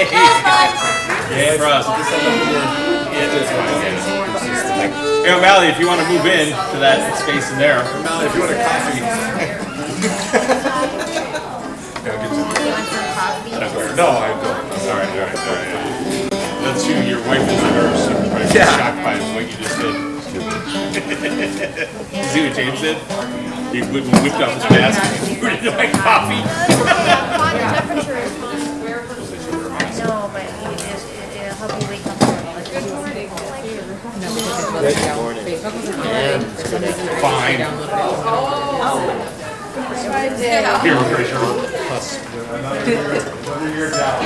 Yeah, for us. Hey, O'Malley, if you want to move in to that space in there. O'Malley, if you want a coffee. No, I don't. All right. That's you. Your wife is a nurse. She's probably shocked by what you just did. See what James did? He whipped off his mask and put it into my coffee. Temperature is fine. No, but it'll help you wake up. Fine. Here, Fraser. Whether you're down.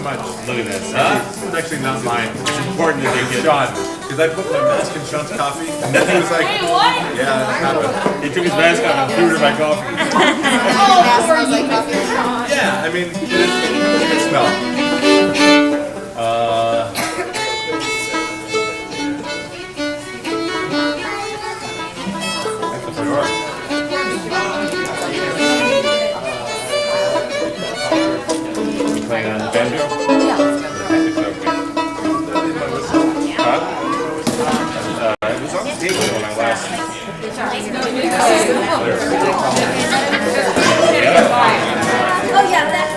so much. Look at that. It's actually not mine. It's important that they get. Sean, because I put my mask in Sean's coffee, and then he was like, Hey, what? yeah, that happened. He took his mask off and threw it in my coffee. Yeah, I mean, it smell. You playing on the banjo? It was on the table when I last. Oh, yeah, that's.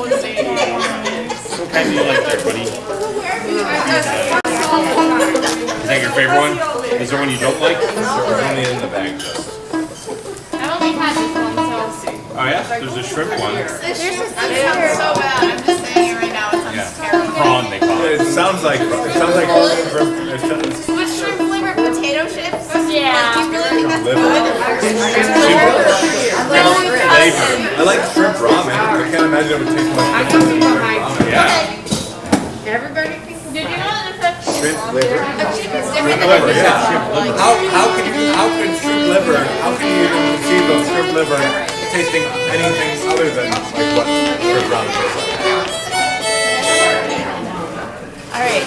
What kind do you like there, buddy? Is that your favorite one? Is there one you don't like? It's only in the bag. I've only had this one, so. Oh yeah, there's a shrimp one. There's this That sounds so bad. I'm just saying it right now. It sounds Yeah, terrible. prawn they call it. It sounds like shrimp. With shrimp flavored potato chips? Yeah. Do you really think that's Liver. good? I like shrimp ramen. I can't imagine it would taste much different than shrimp ramen. Yeah. Everybody thinks. Did you know that the Shrimp liver. a chip is different than Liver, a yeah. How can shrimp liver? How can you even conceive of shrimp liver tasting anything other than like what shrimp ramen tastes like? All right.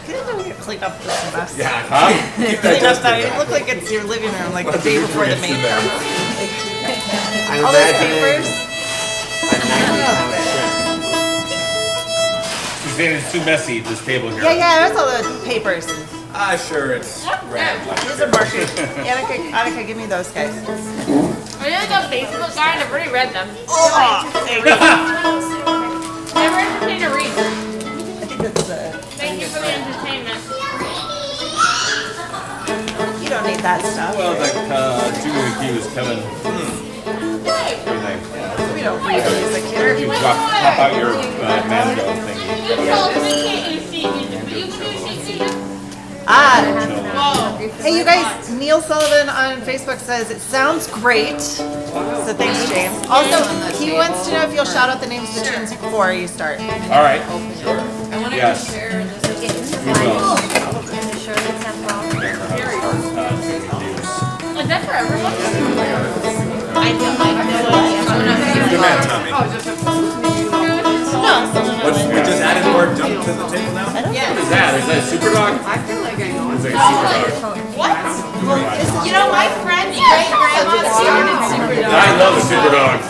Can you clean up this mess? Yeah. Huh? Keep Clean up that. digesting It that. looked like it's your living room, like the Lots of day before the nutrients in maid there. comes. All those papers. Suzanne, it's too messy, this table here. Yeah, that's all the papers. Sure, it's red. These are markers. Annika, give me those guys. Are you like a Facebook guy? I've already read them. Oh, there you go. Never entertained a read. I think that's Thank you for the entertainment. you don't need that stuff. Well, like Jimmy McHugh is Kevin. Very nice. We don't read music here. You pop out your mango thingy. You told me can't you see music, but you can see music. Whoa. Hey, you guys, Neil Sullivan on Facebook says, it sounds great. So thanks, James. Also, he wants to know if you'll shout out the names of the tunes before you start. All right. Sure. Yes. We will. And the shirt that's not wrong. Is that for everyone? I know. Good man, Tommy. We just added more junk to the table now? What is that? Is that Super Dog? I feel like I know It's it. like a Super Dog. What? You know, my friend's great grandma started Super Dog. I love a Super Dog.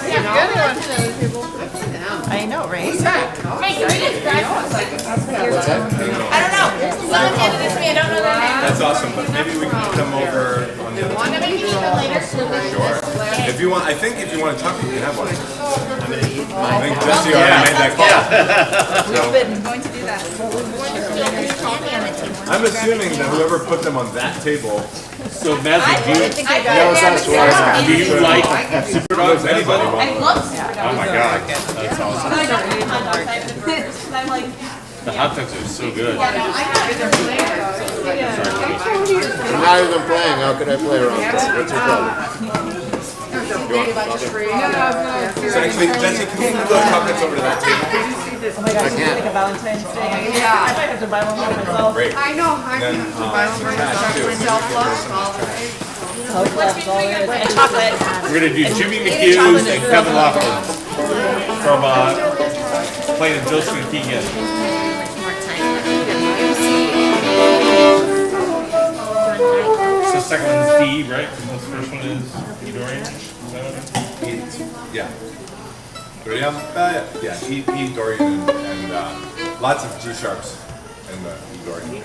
I know, right? Wait, can we describe I don't know. Someone handed this to me. I don't know their name. That's awesome, but maybe we can come over on the other Want to make it even later? Sure. If you want, I think if you want to talk, you can have one. I think Jesse already made that call. We've been Going to do that. I'm assuming that whoever put them on that table So, Mazzy, do you like Super knows Dogs? anybody. I love Super Dog. Oh my god, that's awesome. I got the hot dogs. I have the burgers. And I'm like, The hot dogs are so good. I got their flavors. I'm not even playing. How could I play around? What's your problem? So actually, Jesse, can you move those chocolates over to that table? Oh my gosh, it's like a Valentine's Day. Yeah. I might have to buy one for myself. Great. I know, I Then, can buy one for myself, And chocolate. We're gonna do Jimmy McHughes and Kevin Laughlin from playing Josephine Keegan. So second one's D, right? And the first one is E Dorian. Is that what it is? Yeah. Dorian? Yeah, E Dorian and lots of G sharps in the E Dorian.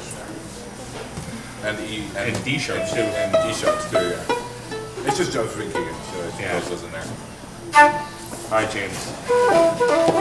And E And D sharps, too. And D sharps too, yeah. It's just Josephine Keegan, so it Yeah. goes in there. Hi, James.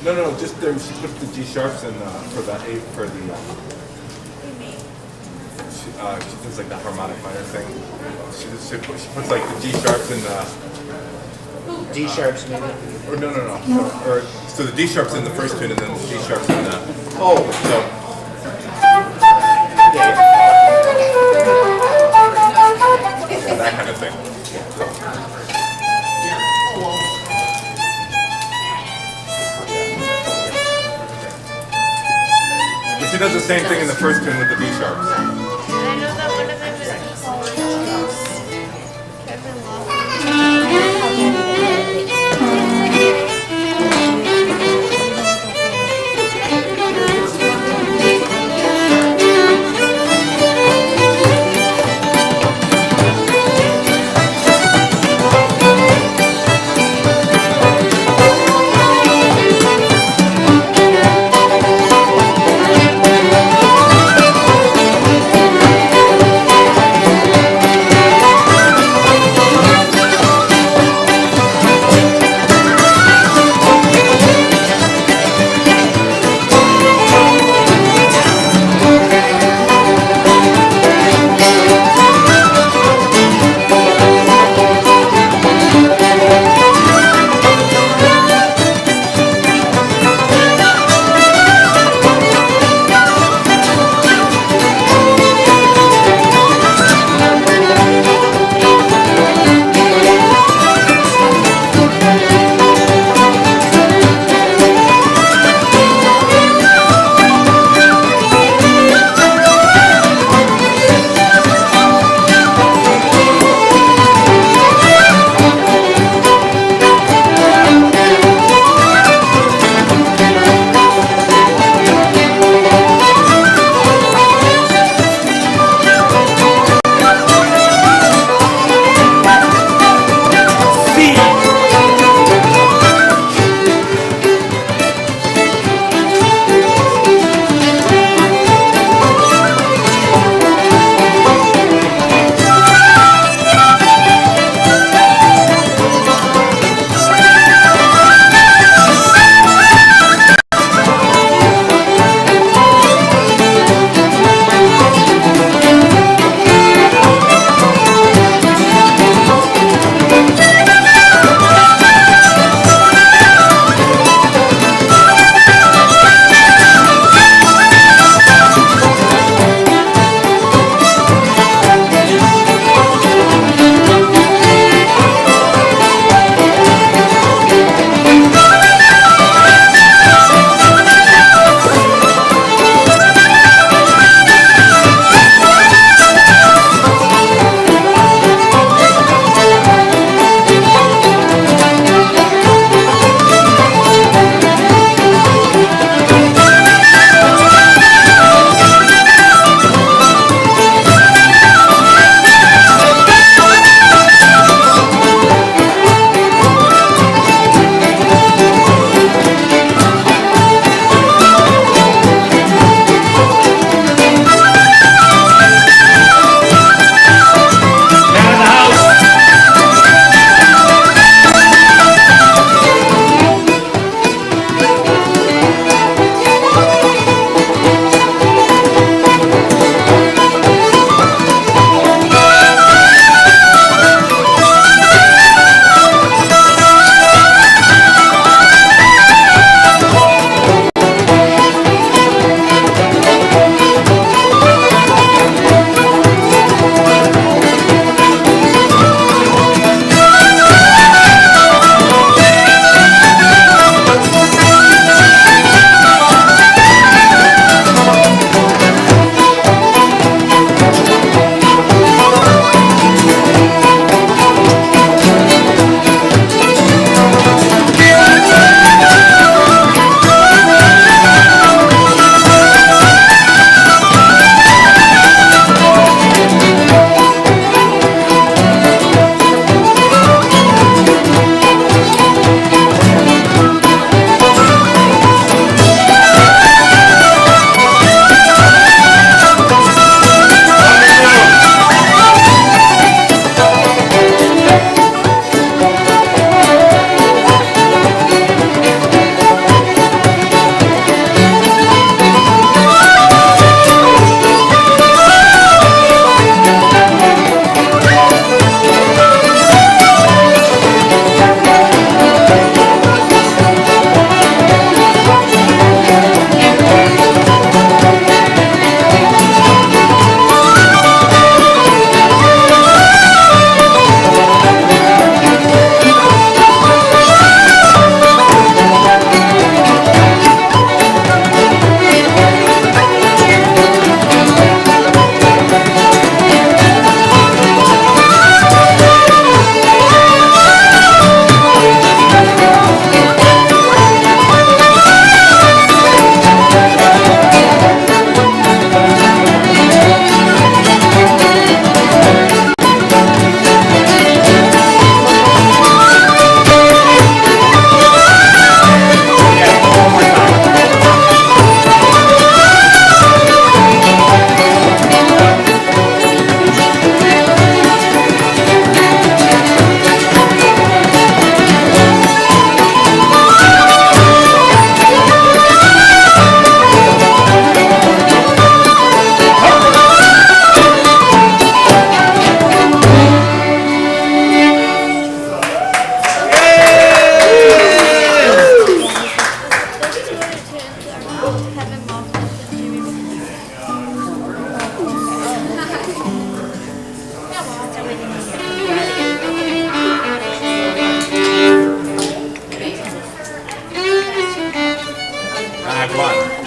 No, just there, she puts the G sharps in for the A for the. She does like the harmonic minor thing. She puts like the G sharps in the. D sharps maybe? Or no. Or so the D sharp's in the first tune and then the G sharp's in the. Oh, So yeah. that kind of thing. But she does the same thing in the first tune with the D sharps. I know that one of them is Kevin my blood.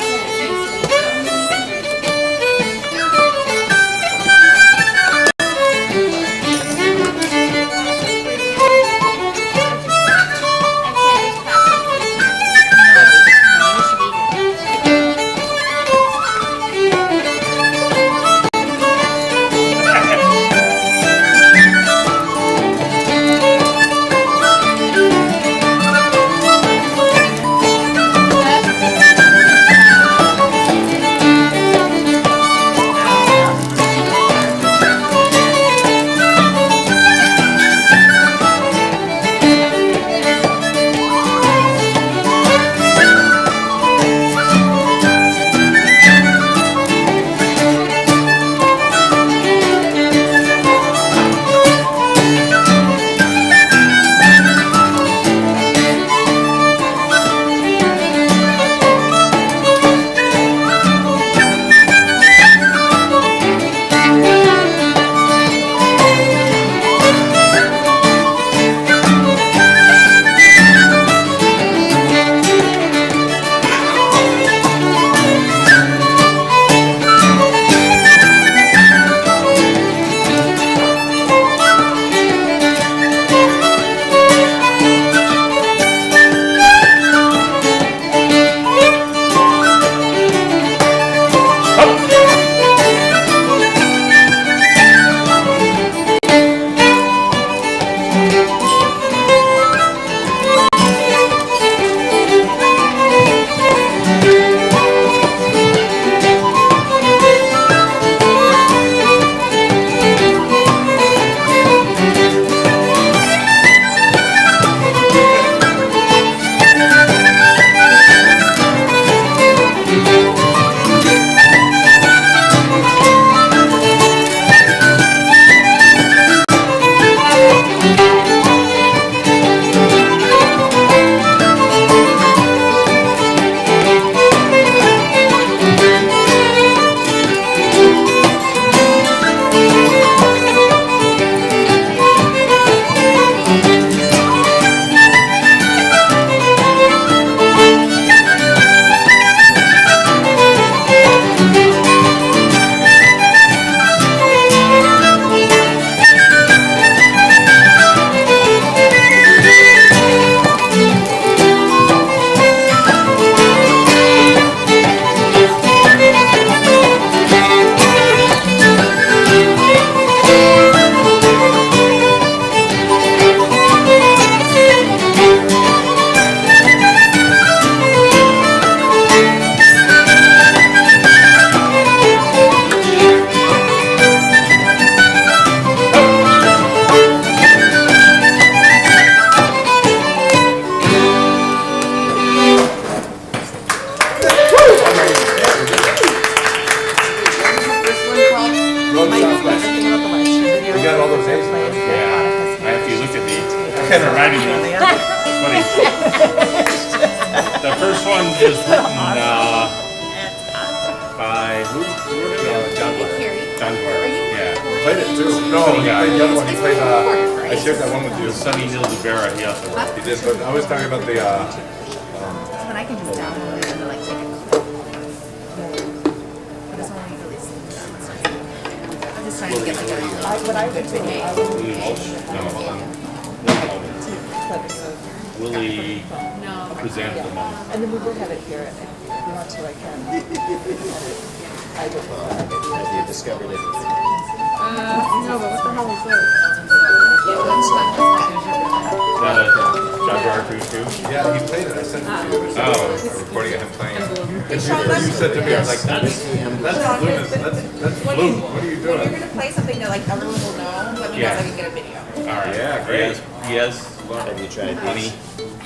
kind of reminded me. It's funny. The first one is written by who? John Dwyer. John Dwyer. Yeah. Played it too. No, he played the other one. He played. I shared that one with you. Sonny Hill DeBera. He also wrote. He did, but I was talking about the. But I can just download it and then like take a photo. But it's only released. I'm just trying to get like a good video. Willie Walsh. No. Willie Chrysanthemum. And then we will have it here, if you want to, I can. I will, Have you discovered it? No, but what the hell is this? John Dwyer too? Yeah, he played it. I sent it to you. It's a recording of him playing it. And you said to me, I was like, that's Lunas. That's Blue. What are you When doing? you're gonna play something that like everyone will know, let me know so I can get a video. All right. Yeah, great. Yes. Have you tried Honey. these?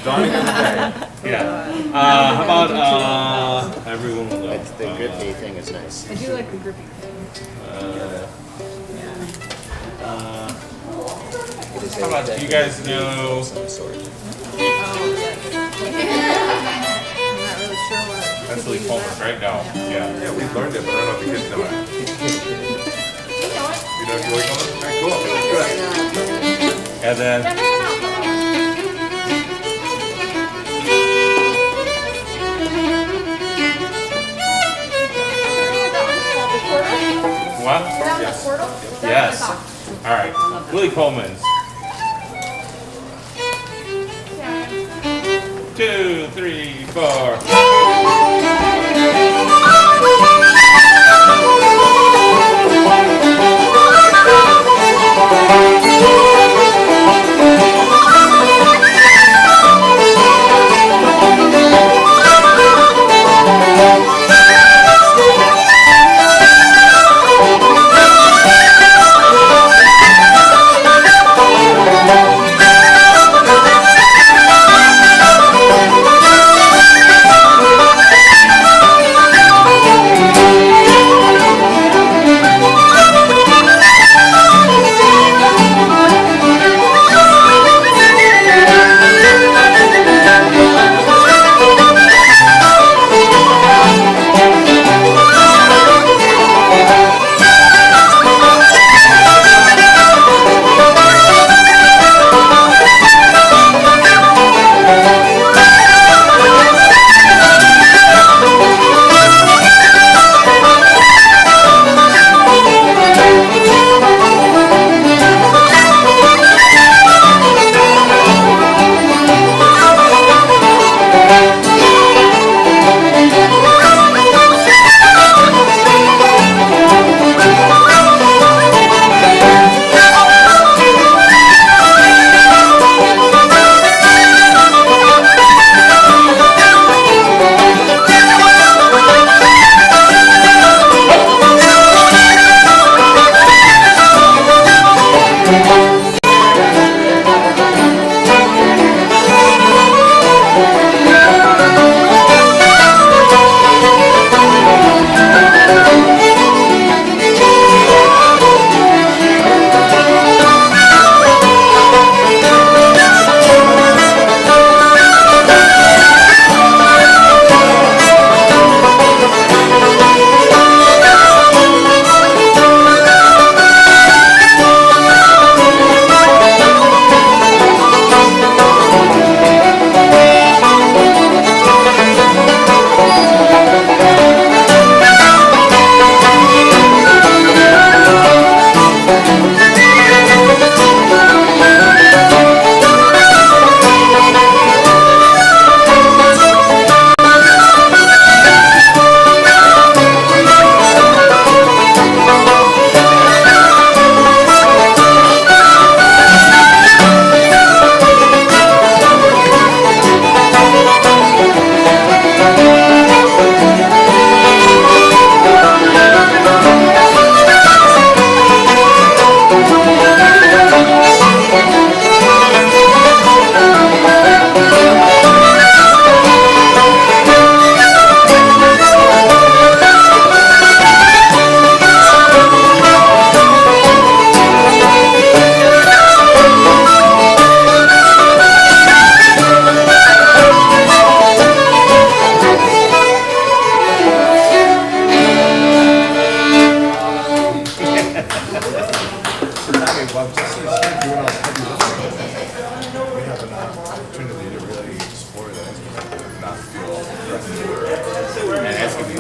Donnie and Yeah. How about everyone will know? The grippy thing is nice. I do like the grippy. It is How about a you guys know? of some sort. I'm not really sure what. That's Lee Palmer, right? No. Yeah. Yeah, we learned it, but I don't know if the kids know it. You know Joey Coleman? All right, cool. Good. And then. What? Yes. Portal? Yes. All right. Willie Coleman's. 2, 3, 4.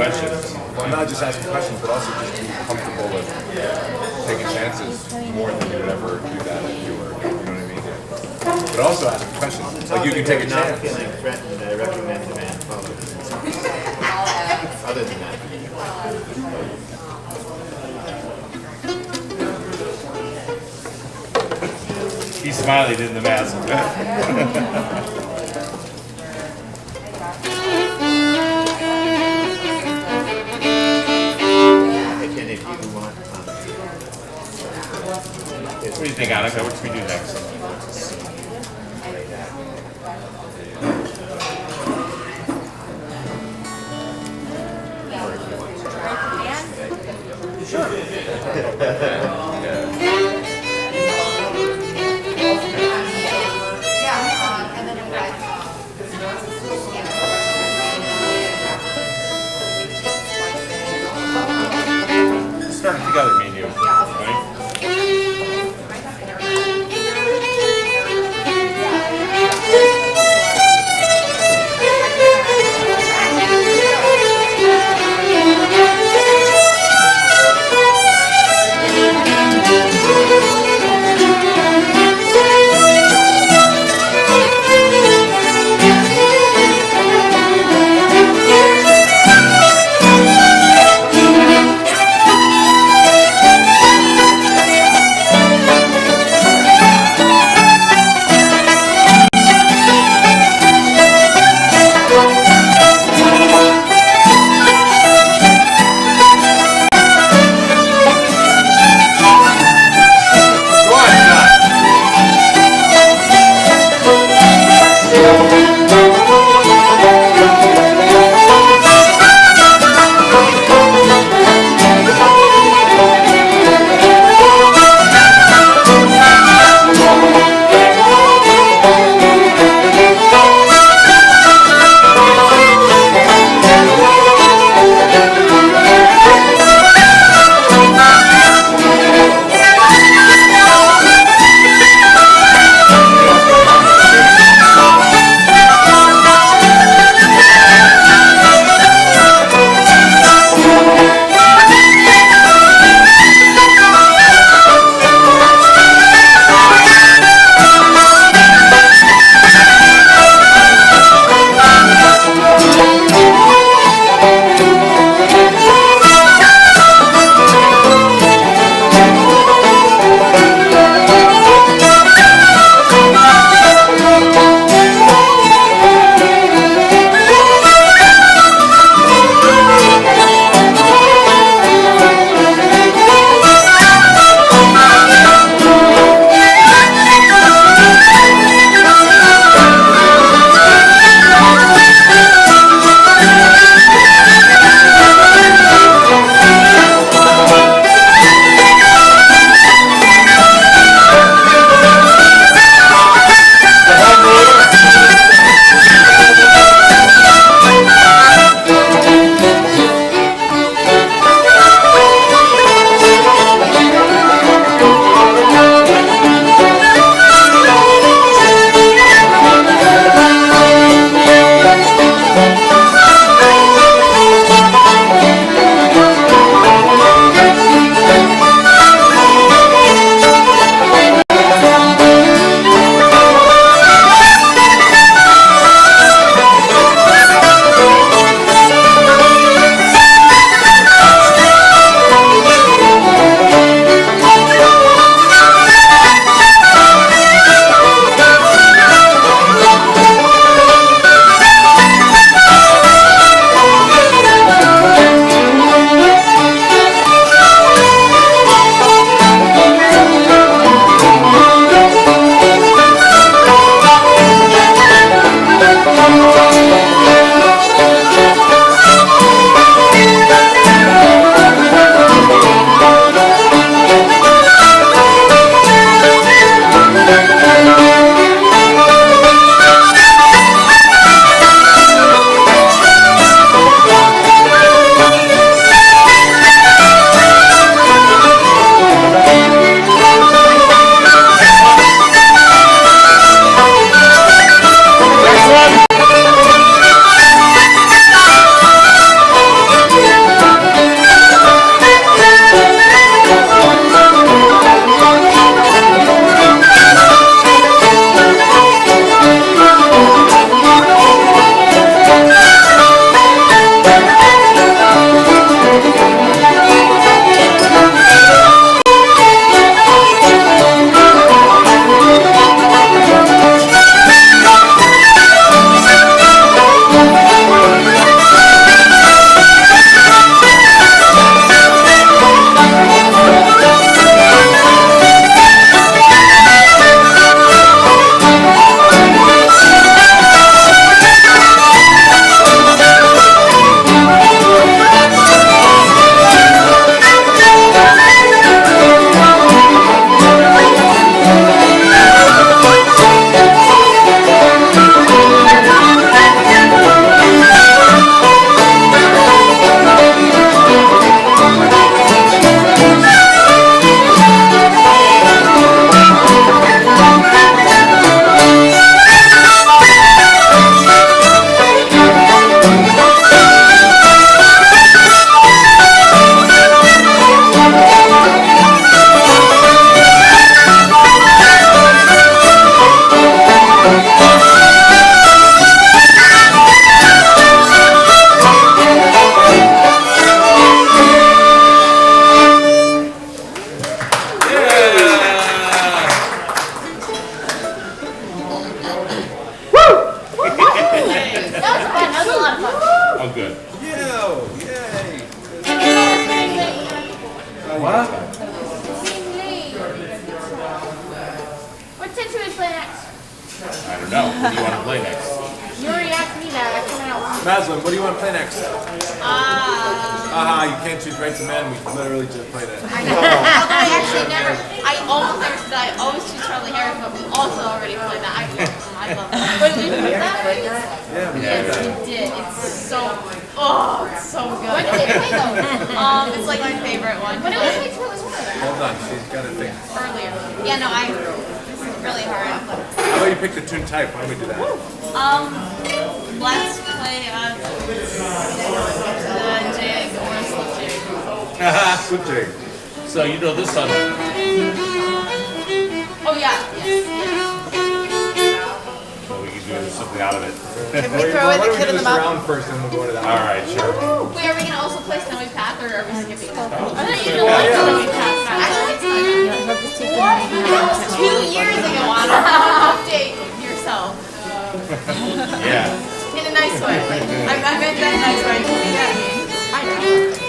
questions. Well, not just asking questions, but also just being comfortable with taking chances more than you would ever do that if you were, you know what I mean? But also asking questions. Like you can take a Not chance. feeling threatened, I recommend the man follow. Other than that. He's smiling in the mask. Again, if you want, What do you think, Annika? What should we do next? Start it together, me and you. Right? go. Yay. What? What should we play next? I don't know. What do you want to play next? You already asked me that. I come out. Maslin, what do you want to play next? You can't choose right to men. We literally just played it. I know. Although I actually never. I almost never said I always choose Charlie Harris, but we also already played that. I love that. Wait, we played that? Yeah, we Yes, played that. we did. It's so. Oh, it's so good. When did we play though? It's like my favorite one. When did we play Charlie Harris? Hold on, she's got to think. Earlier. Yeah, no, this is really hard. How about you pick the tune type? Why don't we do that? Let's play the jig or slip jig. Slip jig. So you know this song. Oh yeah, yes. So we can do something out of it. Can we throw in Why the don't we kid do in the this mountain? round first, and we'll go to that. All right, sure. Wait, are we gonna also play Snowy Path or are we skipping? I thought you didn't like Snowy Path. I like Snowy Path. That was 2 years ago. I don't know. Update yourself. Yeah. In a nice way. I meant that in a nice way. I know.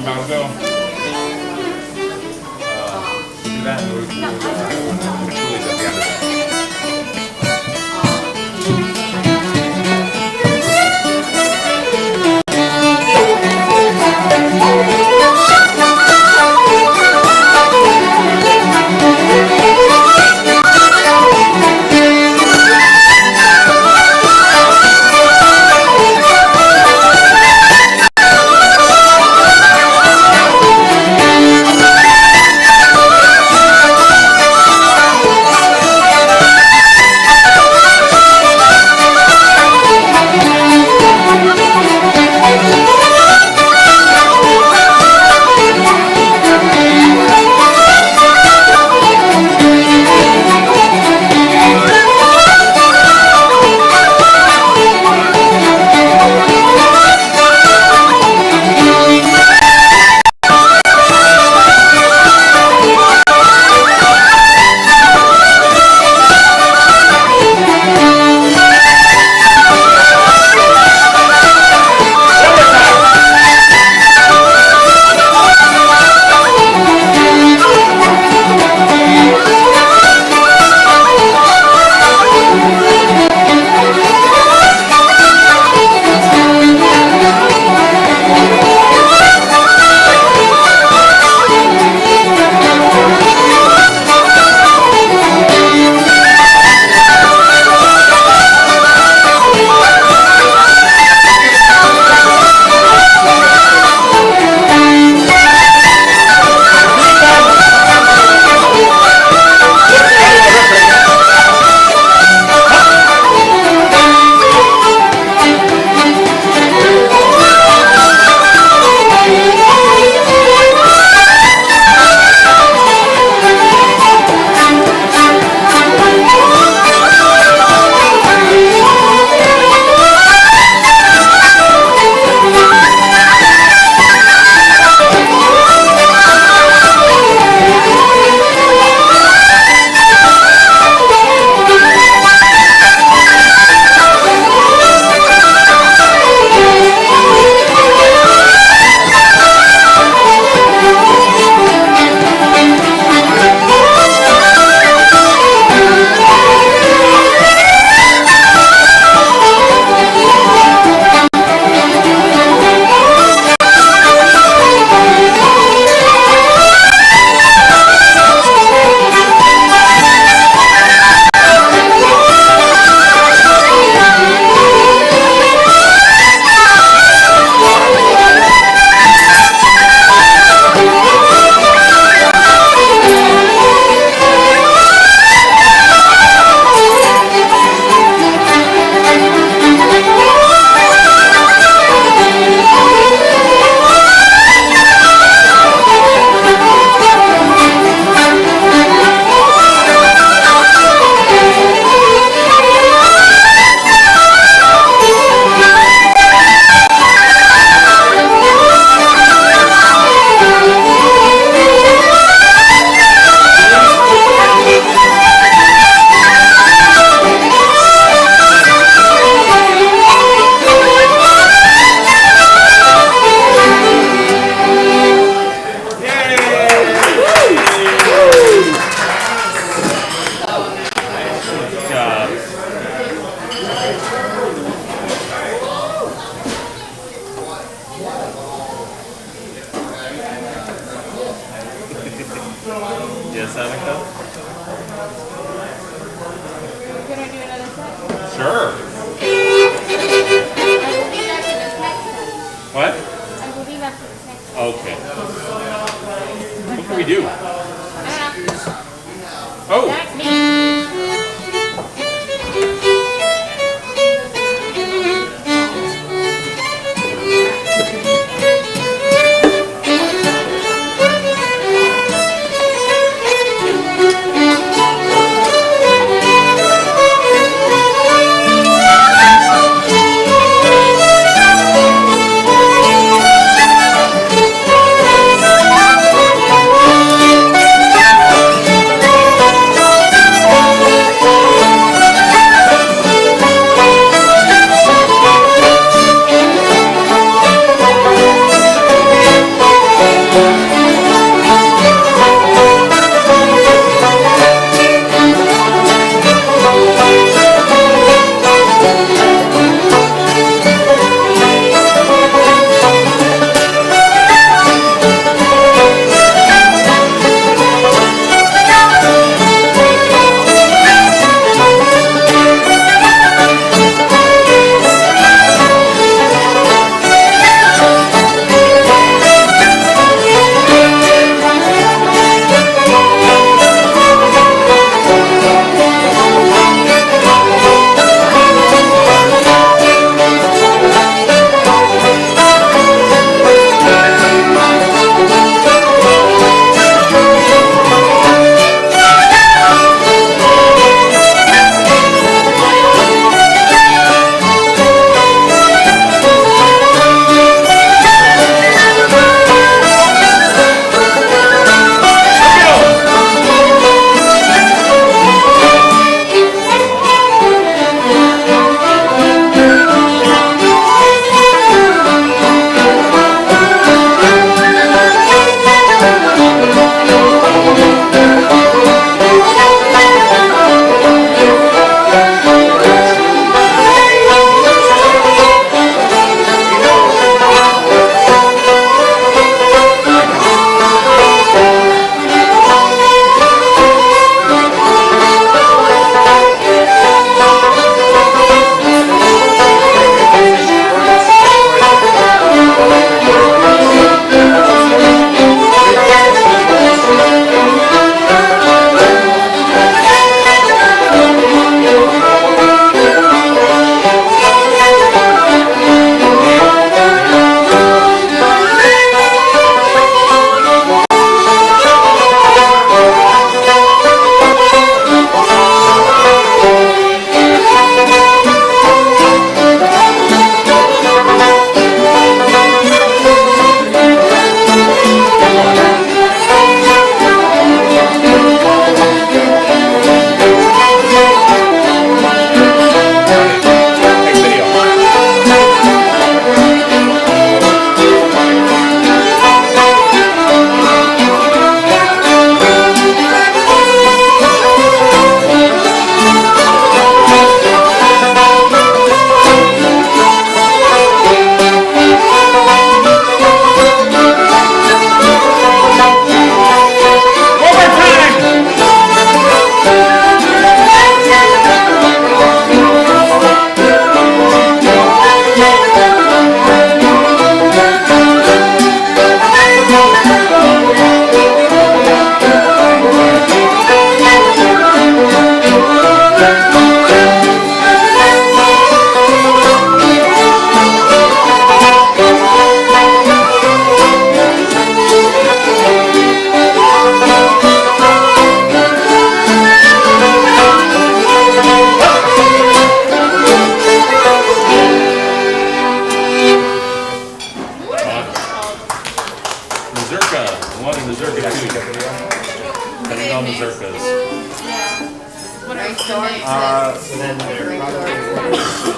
about to go. Do that and we'll put Julie's at the end of that. Yes, Annika? Can I do another set? Sure. I will leave after this next set. What? I will leave after this next set. Okay. What can we do? I don't know. Oh, That's me. mazurka. One mazurka too. Depending on mazurkas. What are the names?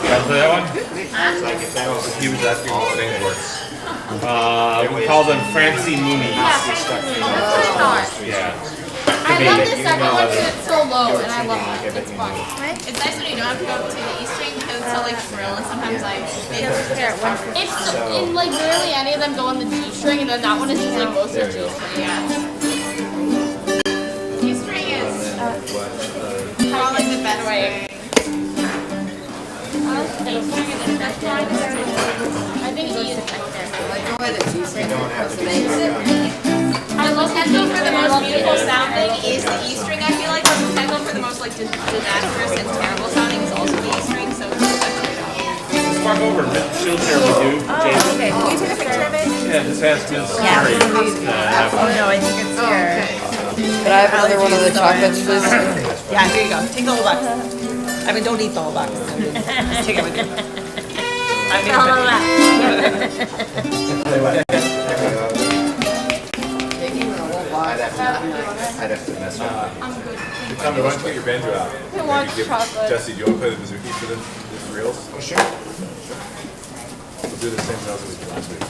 Got that one? He was asking what the name was. We call them Francie Moonies. Yeah. I love this second one because it's so low, and I love it. It's fun. It's nice when you don't have to go up to the E string because it's so like shrill, and sometimes like it's in like rarely any of them go on the G string, and then that one is just like most of G string. Yeah. E string is probably the best way. I think E is I love Kendall for the most beautiful sounding is the E string, I feel like, but Kendall for the most like disastrous and terrible sounding is also the E string, so it's just like Let's walk over. She'll share with you, James. Okay, can you take a picture of it? Yeah, just ask Miss Mary. Oh, no, I think it's here. Could I have another one of the chocolates, please? Yeah, here you go. Take the whole box. I mean, don't eat the whole box. Just take it with you. I'm I'd have to mess with it. Tommy, why don't you get your banjo out? Who wants chocolate? Jesse, do you want to play the Mizuki for this reels? Oh, sure. We'll do the same as we did last week.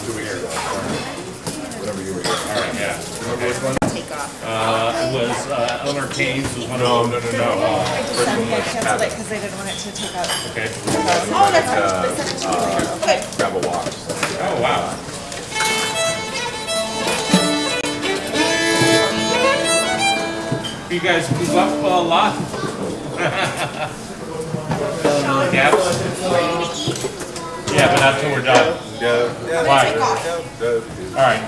2 weeks ago. Whatever you were doing. All right, yeah. Remember which one? Take off. It was Eleanor Keynes was one No. of them. I canceled it because they didn't want it to take out. Okay. Oh, that's right. They sent it to me later. Okay. Gravel walks. Oh, wow. You guys move up a lot. Gaps? Yeah, but not till we're done. Why? All right.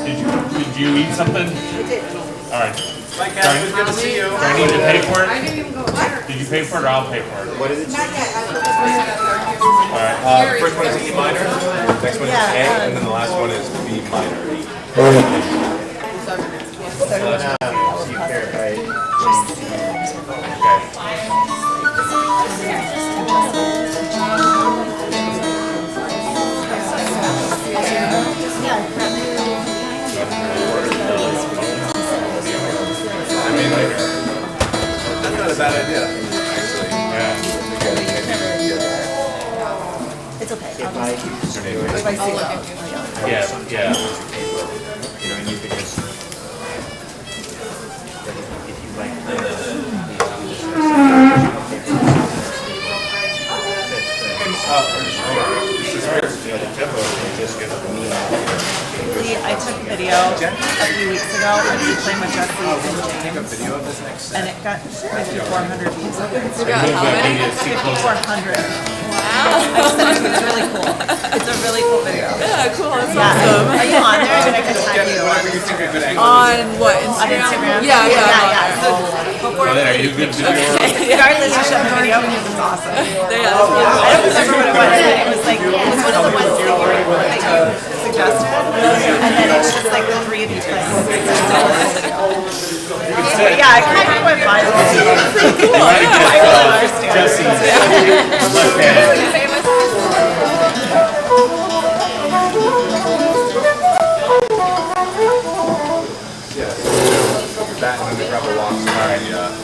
Did you eat something? All right. Bye, Catherine. Good to see you. Do I need to pay for it? I didn't even go there. Did you pay for it or I'll pay for it? What is it? All right. The first one is E minor, next one is A, and then the last one is B minor. I mean, that's not a bad idea, actually. It's okay. What's your name? If I see it. Yeah, yeah. You know, and you could just, if you like I took a video a few weeks ago and we playing with Jesse and James. And it got 5,400 views. Remove that media, see close. 5,400. I just said it was really cool. It's a really cool video. Yeah, cool. That's Yeah. Are you on there? I mean, I can tag you Whatever you think a good angle. On what? on Instagram. Yeah. So before, Oh, there, you good to go? regardless, you showed the video because it's awesome. Yeah, I don't remember what it was, but it was like, it was one of the ones that you suggested. And then it's just like the three of you playing. Yeah, I kind of went viral. Viral in our stand. Jesse's left hand. That and then the gravel walks. Alright, yeah.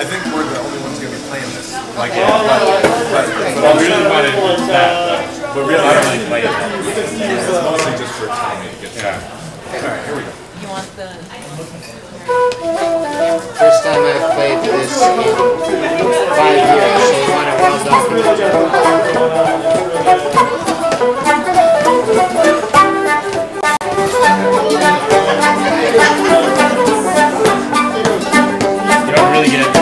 I think we're the only ones going to be playing this. Like, Well, we really wanted that, but really, I don't really play it. it's mostly just for Tommy to get Yeah. Alright, here we go. You want the... first time I've played this in 5 years, so you want it well done. You don't really get that.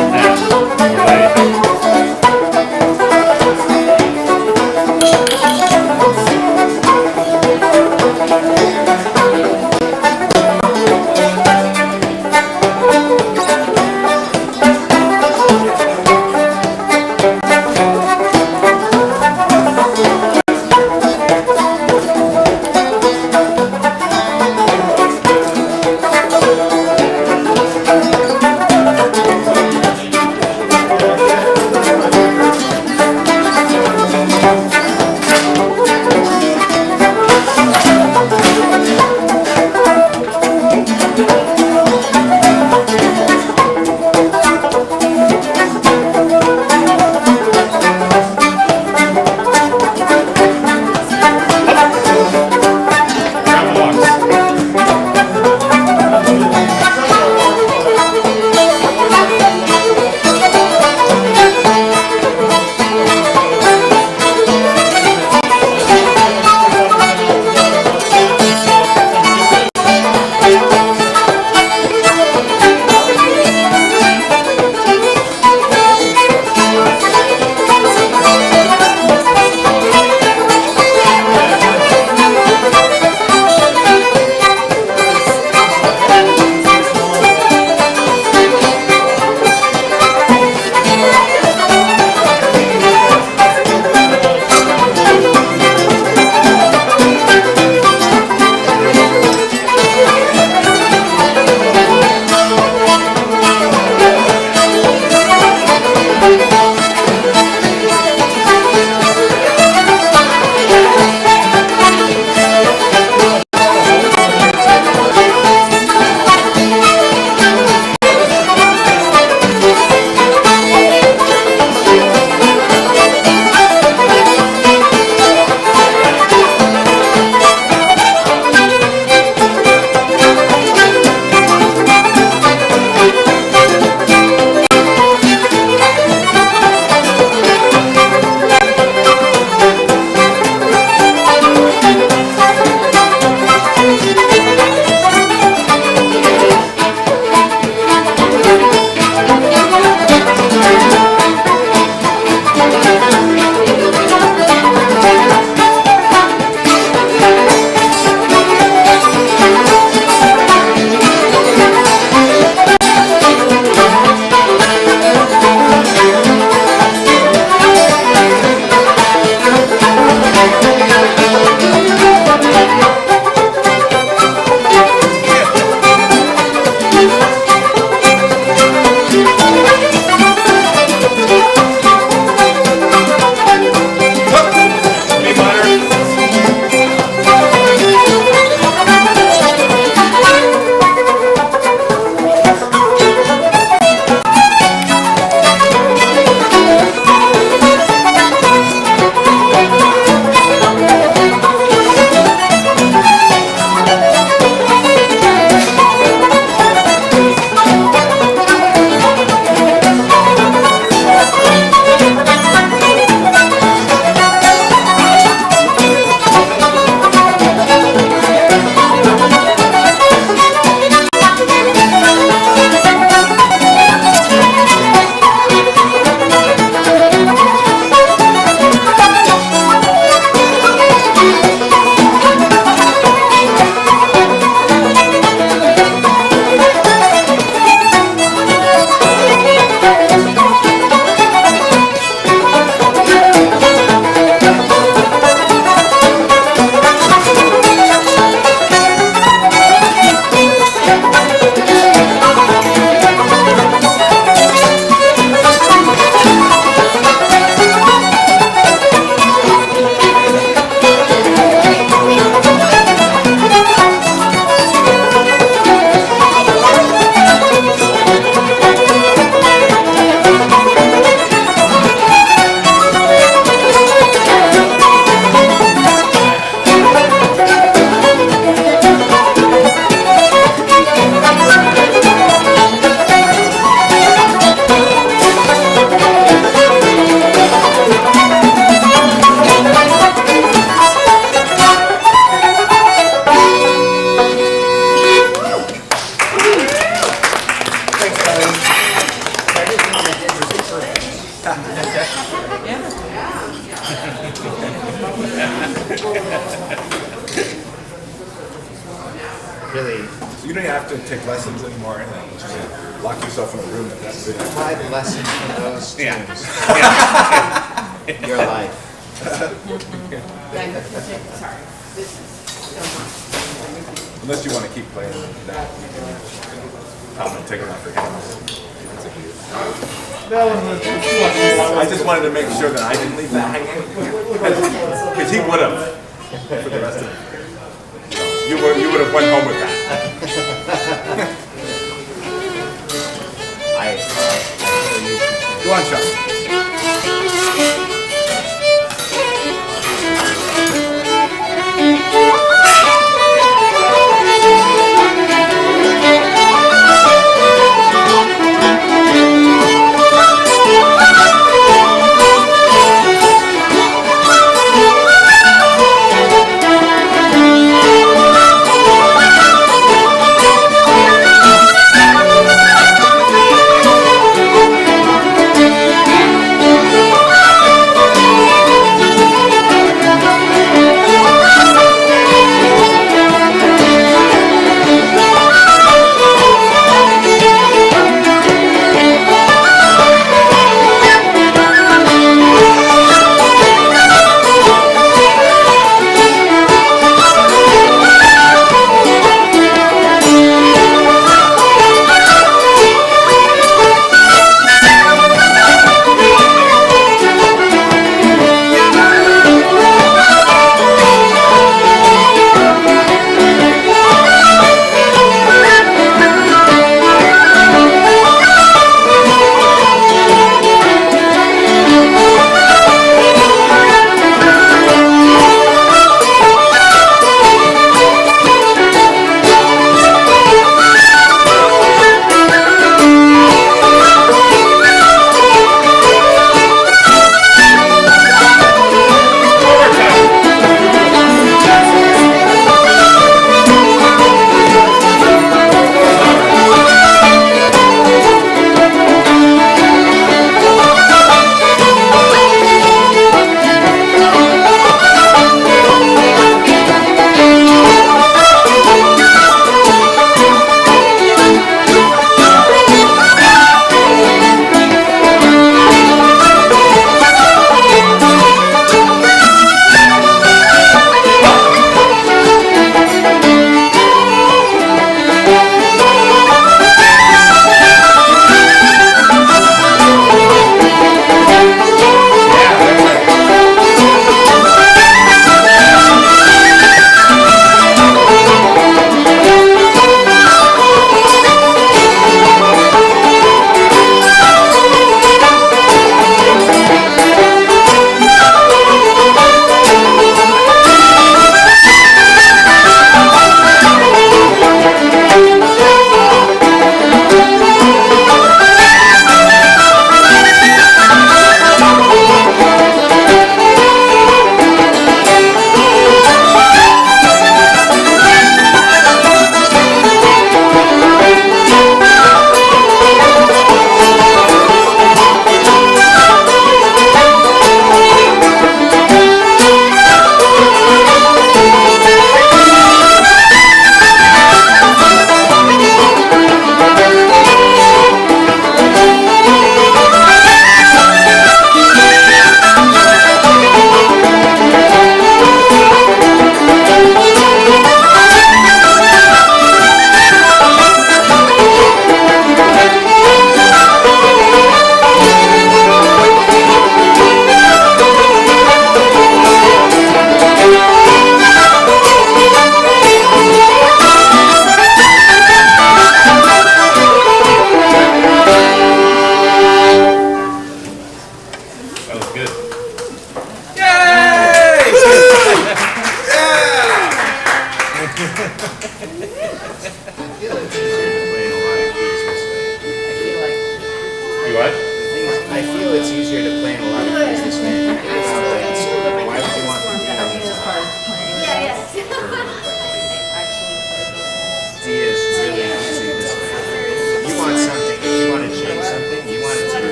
Really, You don't have to take lessons anymore. Anything. Just lock yourself in a room. That's it. apply the lesson from those Yeah. tunes. Your life. Unless you want to keep playing that, you can come and take it off your hands. I just wanted to make sure that I didn't leave that hanging, because he would have for the rest of it. You would have went home with that. I Go on, Sean. I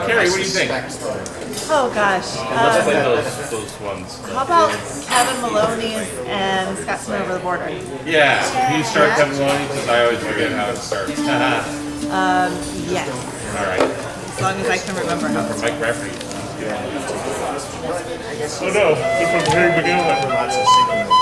Carrie, what do you think? Oh, gosh. Let's play those ones. How about Kevin Maloney's and Scotsman Over the Border? Yeah, can you start Kevin Maloney? Because I always forget how it starts. Yes, All right. as long as I can remember how. For Mike Rafferty. Oh no, this one's Harry McGowan. Lots of signal.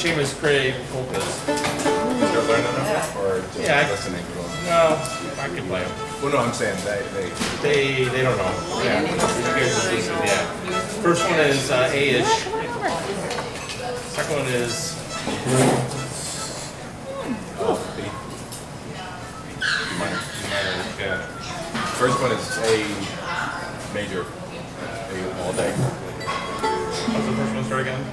Seamus Craig polkas. You're learning them, or just Yeah, listening to them? No, I can play them. Well, no, I'm saying They don't know. Yeah. You guys just listen, yeah. First one is A-ish. Second one is minor, yeah. First one is A major, A all day. What's the first one start again?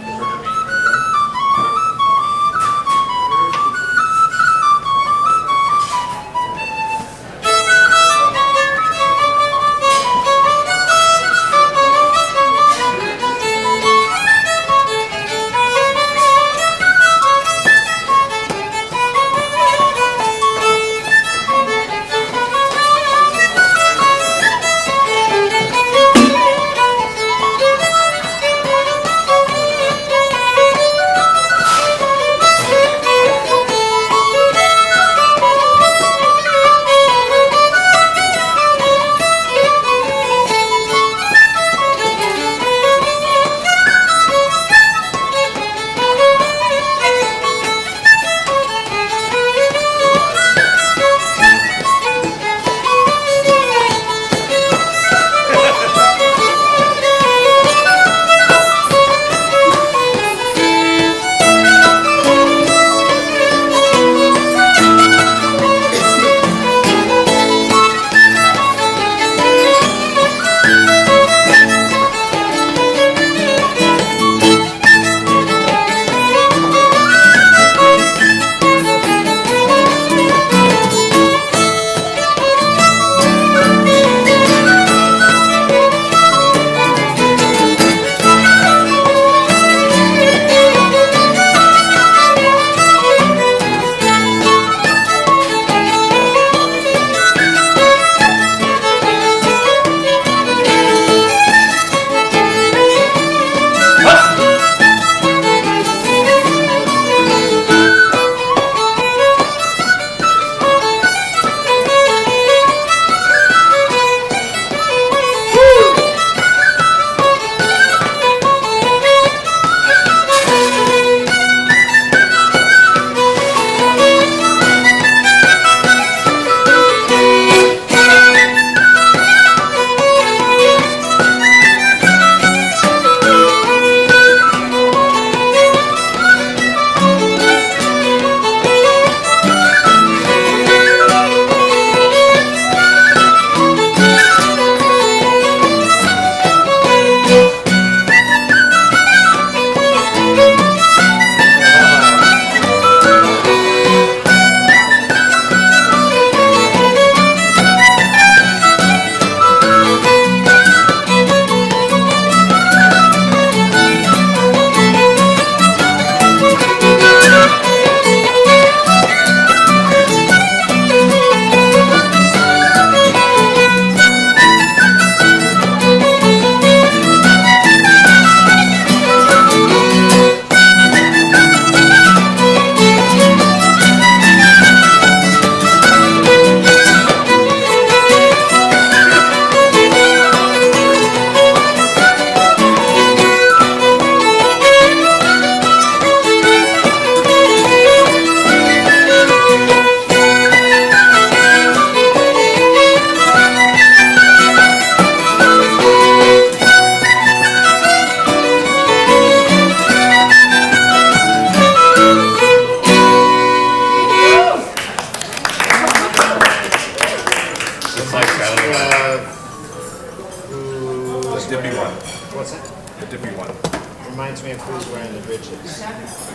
Reminds me of Who's Wearing the Britches. Is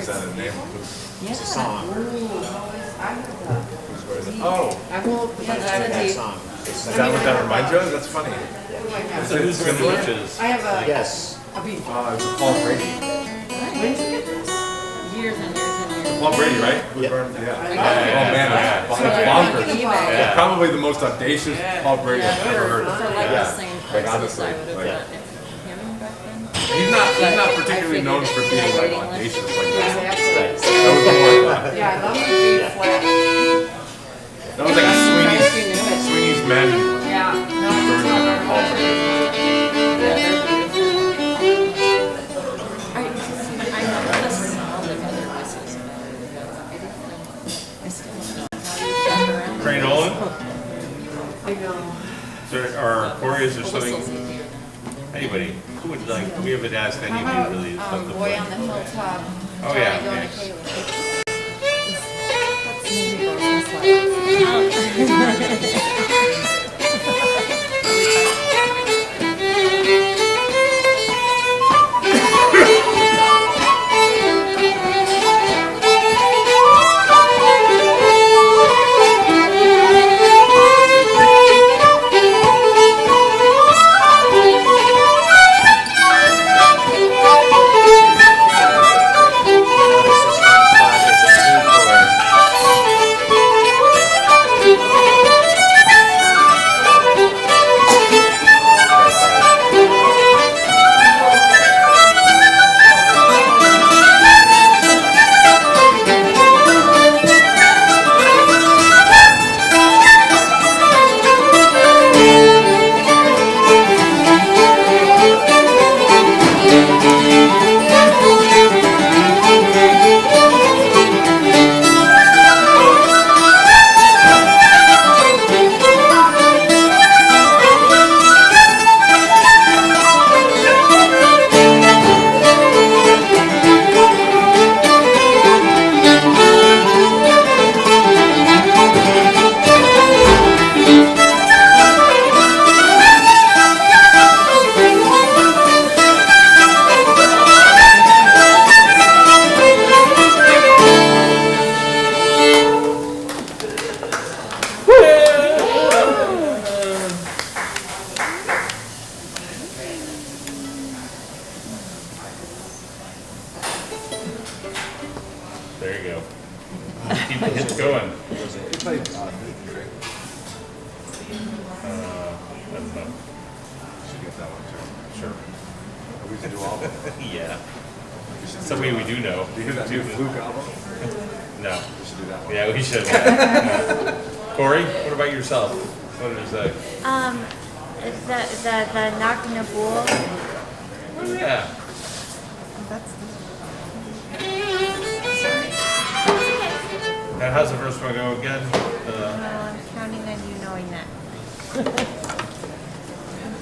that a name? It's a song. Oh, That song. is that what that reminds you of? That's funny. It's a Who's Wearing the Britches. I have a, Yes. It's Paul Brady. years and years and years. Paul Brady, right? Yeah. Oh man, that's bonkers. Yeah. Probably the most audacious Paul Brady I've ever heard. For like the same Like prices honestly, I would have like done him back then. he's not particularly known for being like waiting list. audacious like that. Right. That was more like Yeah, I love the B flat. that was like a Sweeney's Men Yeah, no, version of Paul Brady. I know this all the other whistles better. I still don't know how you jump around. Trey Nolan? I know. Or Corey, is there something, Whistles easier. anybody, who would like, we haven't asked anybody really about the Boy play. on the Hilltop. Oh, Johnny yeah, Going yes. to Kayla. There you go. Keep the hits going. You played Drake. I don't know. Should get that one too. Sure. We can do all of them. Yeah. Somebody we do know. Do you hear that new Fluke album? No. We should do that one. Yeah, we should. Corey, what about yourself? What did it say? The Nocturne Pool. Oh, yeah. Now, how's the first one go again? I'm counting on you knowing that.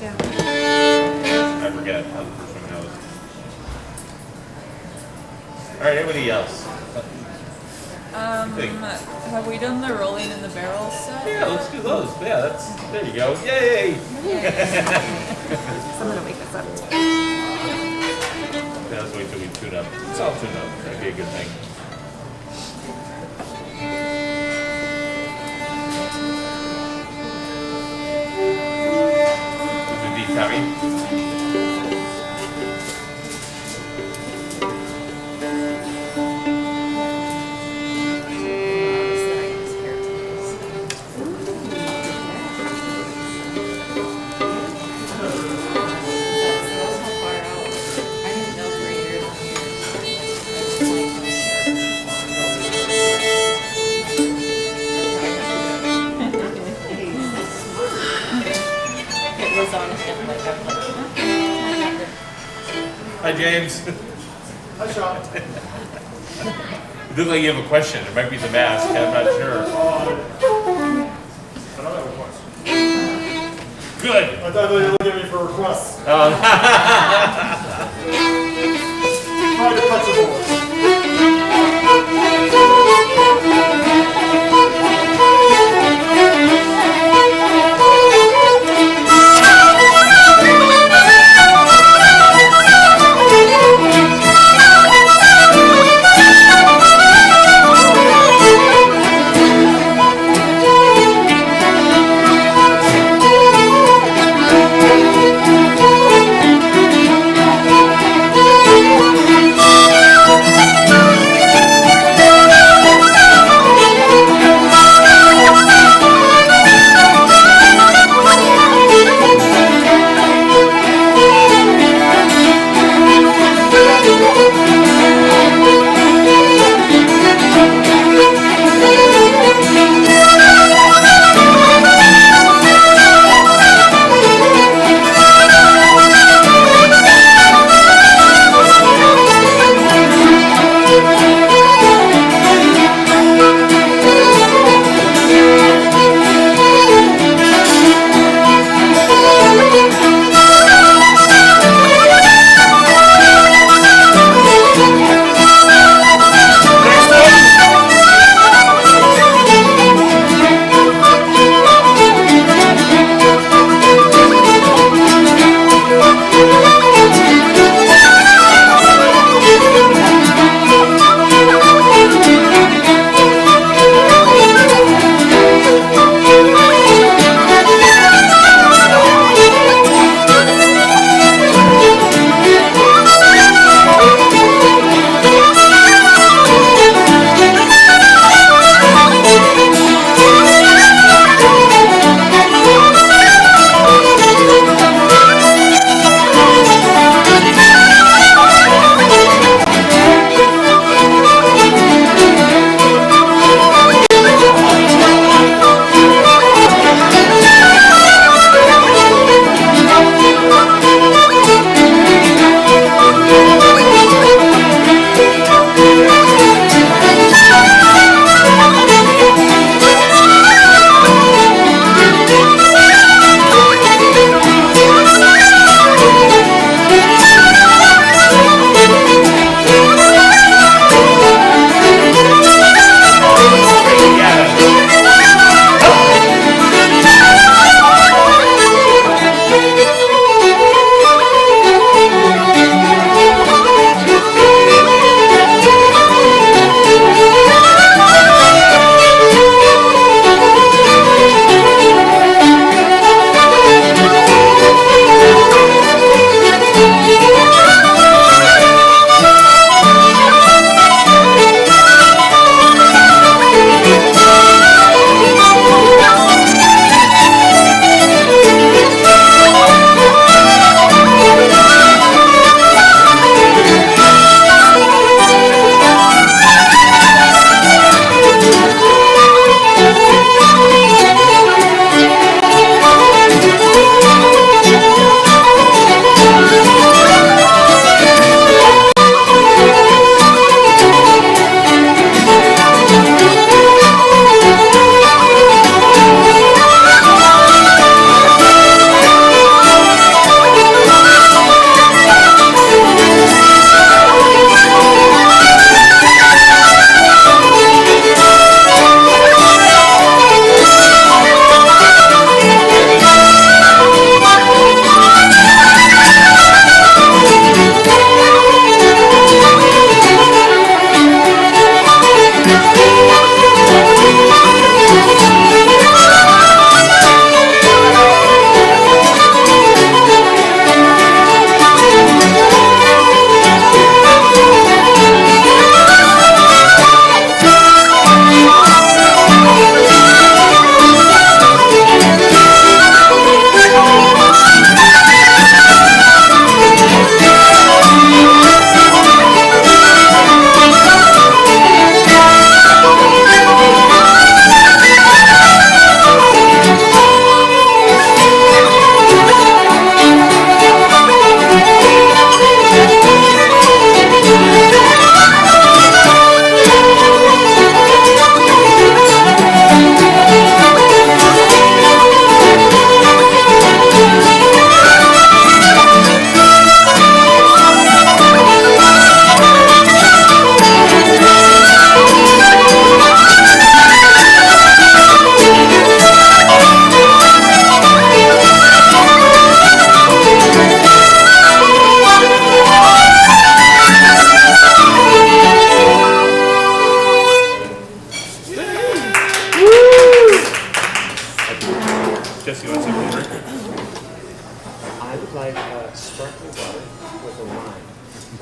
I forget how the first one goes. All right, anybody else? Think. Have we done the rolling in the barrel set? Yeah, let's do those. Yeah, that's, there you go. Yay! I'm gonna wake us up. Yeah, let's wait till we tune up. It's all tune up. That'd be a good thing. Good beat, Tommy. Hi, James. Hi, Sean. You look like you have a question. It might be the mask. I'm not sure. I don't have a question. Good. I thought you were looking at me for requests. Try to touch a board.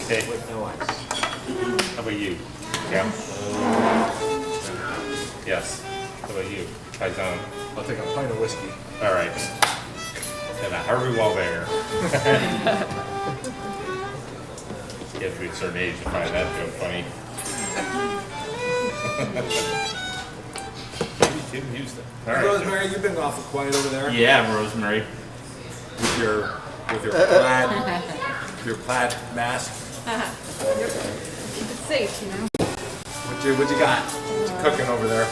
Okay. with no ice. How about you? Cam? Yes. How about you? Paisan? I'll take a pint of whiskey. All right. And a Harvey Wallbanger. You have to be a certain age to find that joke funny. Maybe Tim Houston. All right. Rosemary, you've been awful quiet over there Yeah, Rosemary. with your plaid mask. Keep it safe, you know? What you got? What you cooking over there?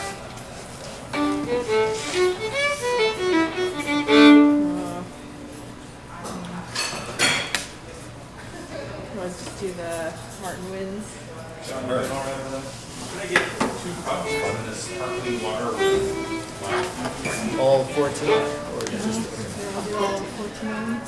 Let's just do the Martin Winds. Can I get 2 cups of this sparkling water? All 14, or just I'll do all 14.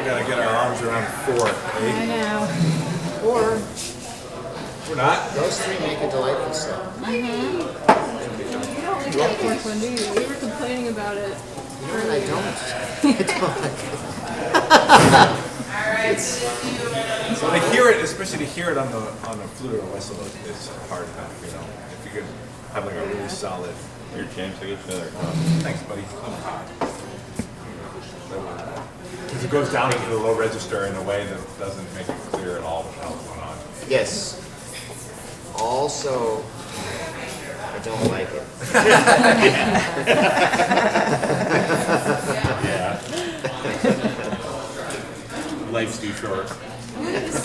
gotta get our arms around 4, I eh? know. Or We're not. Those three make a delightful set. you don't like that fourth one, do you? We were complaining about it. You know what, I don't. So to hear it, especially to hear it on the flute or whistle, is hard enough. You know, if you could have like a really solid. Your chance to get together. Thanks, buddy. Because it goes down into the low register in a way that doesn't make it clear at all what the hell's going on. Yes. Also, I don't like it. Yeah. Life's too short. See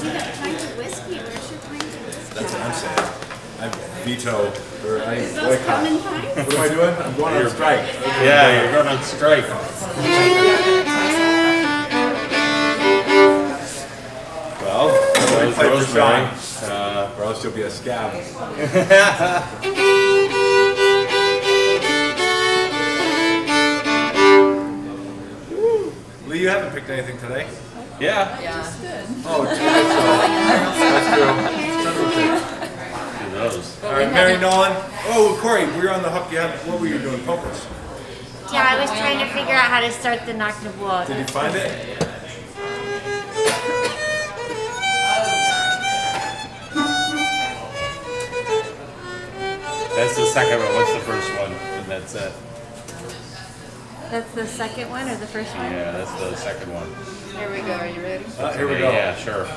that pint of whiskey, where's your pint of whiskey? That's what I'm saying. I veto, or I Those boycott. coming pints? What am I doing? I'm going on strike. Yeah, you're going on strike. Well, There's play for Rosemary. or else you'll be a scab. Lee, you haven't picked anything today? Yeah. Oh, that's true. Who knows? All right, Mary Nolan. Oh, Corey, we were on the hook. What were you doing? Pokers. Yeah, I was trying to figure out how to start the Knock the Block. Did you find it? That's the second one. What's the first one? And that's it. That's the second one or the first one? Yeah, that's the second one. Here we go. Are you ready? Here we go. Yeah, sure.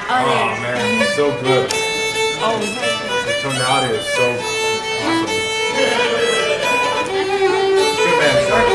Oh man, so good. The tonality is so awesome. Good man, Sean.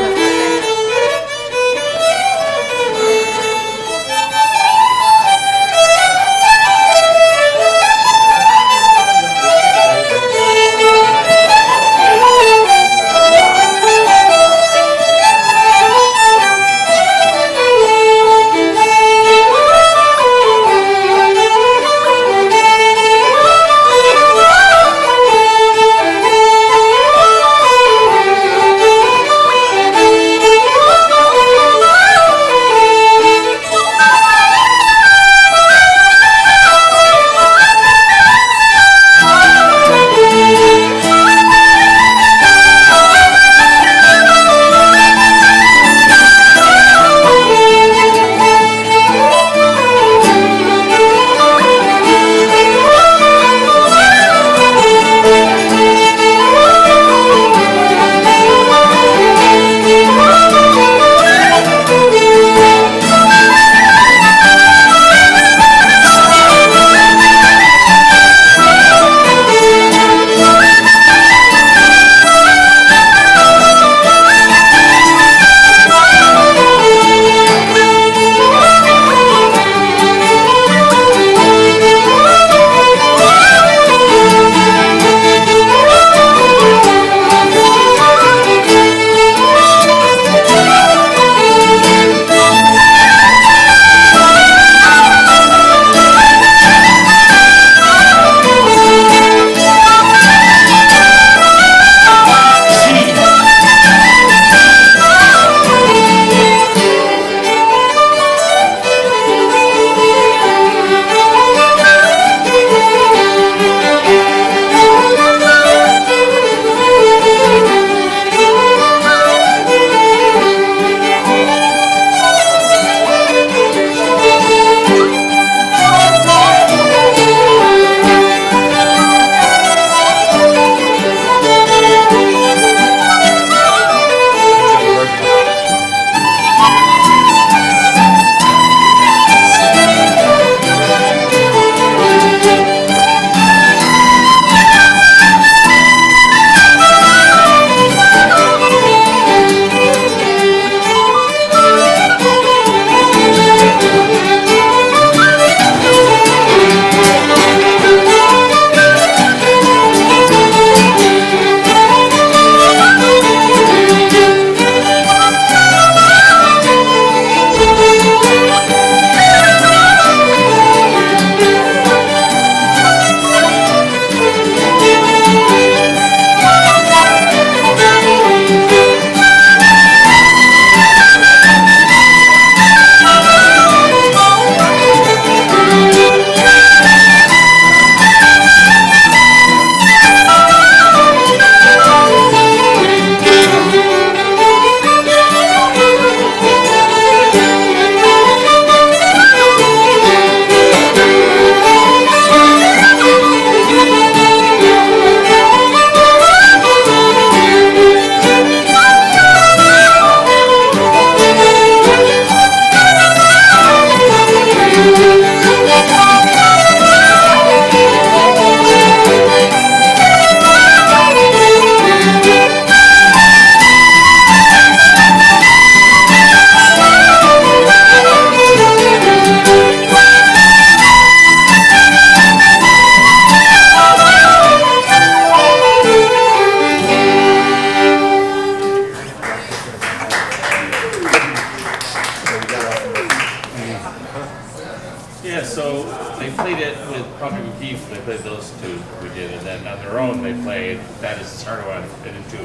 their own, they played That Is the Start One and two.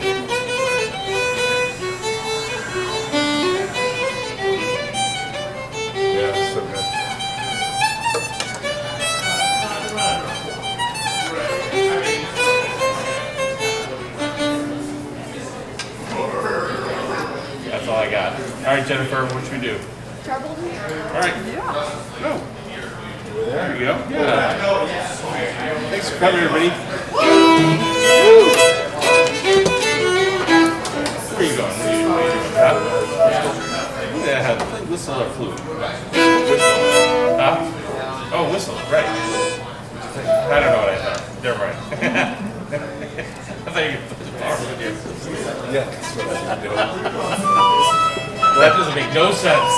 Yeah, it's so good. That's all I got. All right, Jennifer, what should we do? Troubled? All right. Go. There you go. Yeah. Thanks for coming, everybody. Where are you going? What are you doing? Huh? Yeah, whistle or flute? Huh? Oh, whistle, right. I don't know what I thought. Never mind. I thought you could put the bar with your... Yeah, that's what I do. That doesn't make no sense.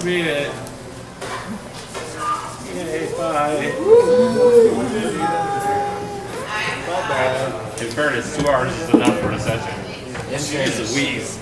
We made it. Yay, bye. Not bad. In fairness, 2 hours is enough for a session. It's a wheeze.